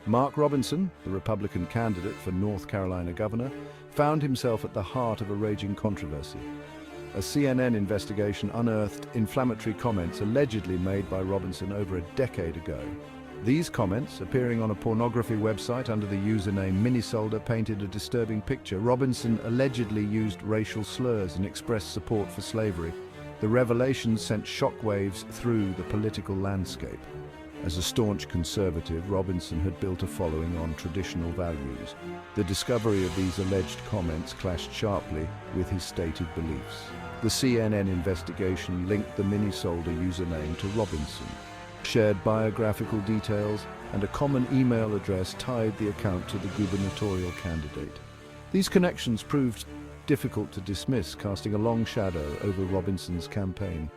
Mark Robinson, the Republican candidate for North Carolina governor, found himself at the heart of a raging controversy. A CNN investigation unearthed inflammatory comments allegedly made by Robinson over a decade ago. These comments, appearing on a pornography website under the username Minnesota, painted a disturbing picture. Robinson allegedly used racial slurs and expressed support for slavery. The revelations sent shockwaves through the political landscape. As a staunch conservative, Robinson had built a following on traditional values. The discovery of these alleged comments clashed sharply with his stated beliefs. The CNN investigation linked the Minnesota username to Robinson, shared biographical details, and a common email address tied the account to the gubernatorial candidate. These connections proved difficult to dismiss, casting a long shadow over Robinson's campaign.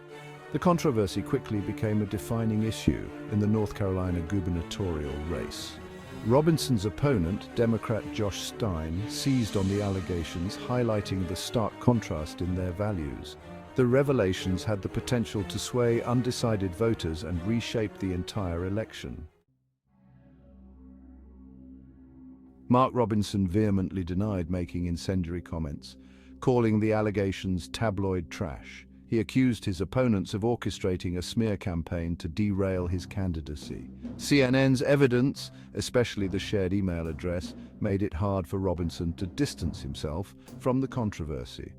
The controversy quickly became a defining issue in the North Carolina gubernatorial race. Robinson's opponent, Democrat Josh Stein, seized on the allegations, highlighting the stark contrast in their values. The revelations had the potential to sway undecided voters and reshape the entire election. Mark Robinson vehemently denied making incendiary comments, calling the allegations tabloid trash. He accused his opponents of orchestrating a smear campaign to derail his candidacy. CNN's evidence, especially the shared email address, made it hard for Robinson to distance himself from the controversy.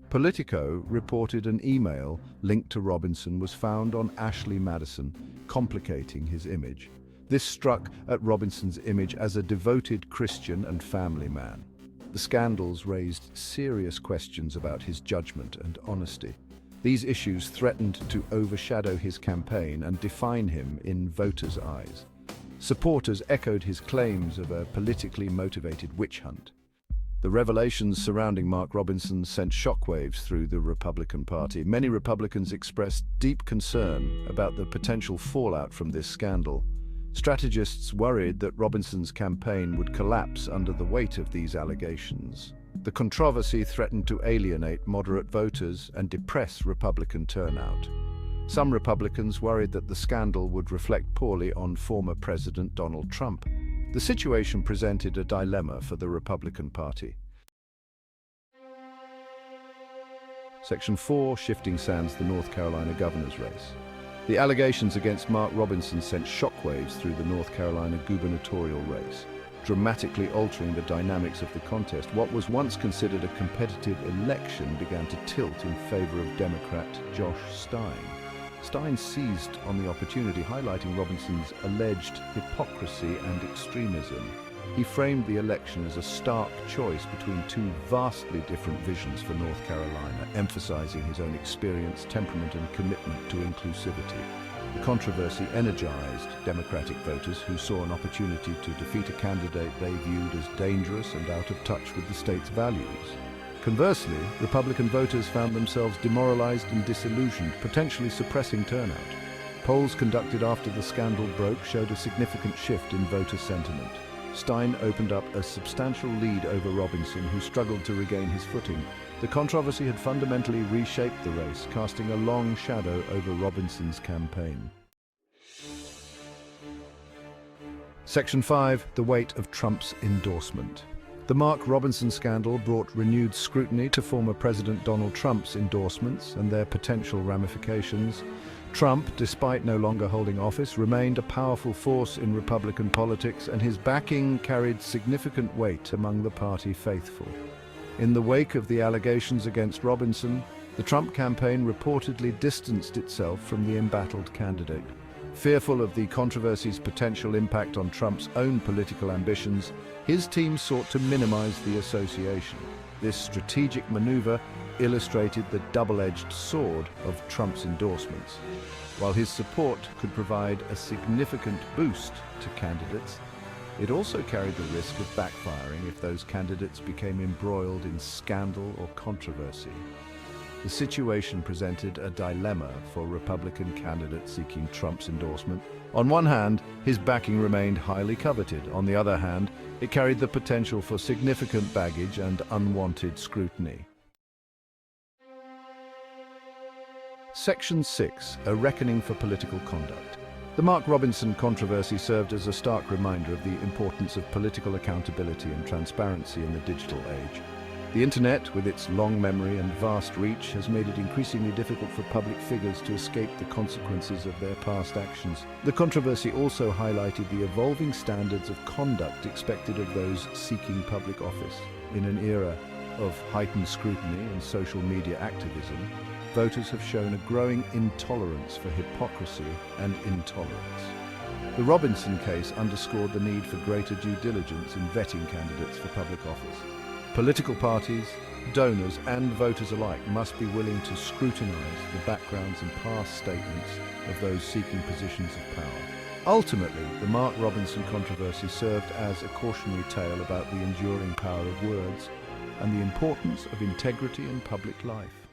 Politico reported an email linked to Robinson was found on Ashley Madison, complicating his image. This struck at Robinson's image as a devoted Christian and family man. The scandals raised serious questions about his judgment and honesty. These issues threatened to overshadow his campaign and define him in voters' eyes. Supporters echoed his claims of a politically motivated witch hunt. The revelations surrounding Mark Robinson sent shockwaves through the Republican Party. Many Republicans expressed deep concern about the potential fallout from this scandal. Strategists worried that Robinson's campaign would collapse under the weight of these allegations. The controversy threatened to alienate moderate voters and depress Republican turnout. Some Republicans worried that the scandal would reflect poorly on former President Donald Trump. The situation presented a dilemma for the Republican Party. Section 4, shifting sands, the North Carolina governor's race. The allegations against Mark Robinson sent shockwaves through the North Carolina gubernatorial race, dramatically altering the dynamics of the contest. What was once considered a competitive election began to tilt in favor of Democrat Josh Stein. Stein seized on the opportunity, highlighting Robinson's alleged hypocrisy and extremism. He framed the election as a stark choice between two vastly different visions for North Carolina, emphasizing his own experience, temperament, and commitment to inclusivity. The controversy energized Democratic voters who saw an opportunity to defeat a candidate they viewed as dangerous and out of touch with the state's values. Conversely, Republican voters found themselves demoralized and disillusioned, potentially suppressing turnout. Polls conducted after the scandal broke showed a significant shift in voter sentiment. Stein opened up a substantial lead over Robinson, who struggled to regain his footing. The controversy had fundamentally reshaped the race, casting a long shadow over Robinson's campaign. Section 5, the weight of Trump's endorsement. The Mark Robinson scandal brought renewed scrutiny to former President Donald Trump's endorsements and their potential ramifications. Trump, despite no longer holding office, remained a powerful force in Republican politics, and his backing carried significant weight among the party faithful. In the wake of the allegations against Robinson, the Trump campaign reportedly distanced itself from the embattled candidate. Fearful of the controversy's potential impact on Trump's own political ambitions, his team sought to minimize the association. This strategic maneuver illustrated the double-edged sword of Trump's endorsements. While his support could provide a significant boost to candidates, it also carried the risk of backfiring if those candidates became embroiled in scandal or controversy. The situation presented a dilemma for Republican candidates seeking Trump's endorsement. On one hand, his backing remained highly coveted. On the other hand, it carried the potential for significant baggage and unwanted scrutiny. Section 6, a reckoning for political conduct. The Mark Robinson controversy served as a stark reminder of the importance of political accountability and transparency in the digital age. The internet, with its long memory and vast reach, has made it increasingly difficult for public figures to escape the consequences of their past actions. The controversy also highlighted the evolving standards of conduct expected of those seeking public office. In an era of heightened scrutiny and social media activism, voters have shown a growing intolerance for hypocrisy and intolerance. The Robinson case underscored the need for greater due diligence in vetting candidates for public office. Political parties, donors and voters alike must be willing to scrutinize the backgrounds and past statements of those seeking positions of power. Ultimately, the Mark Robinson controversy served as a cautionary tale about the enduring power of words and the importance of integrity in public life.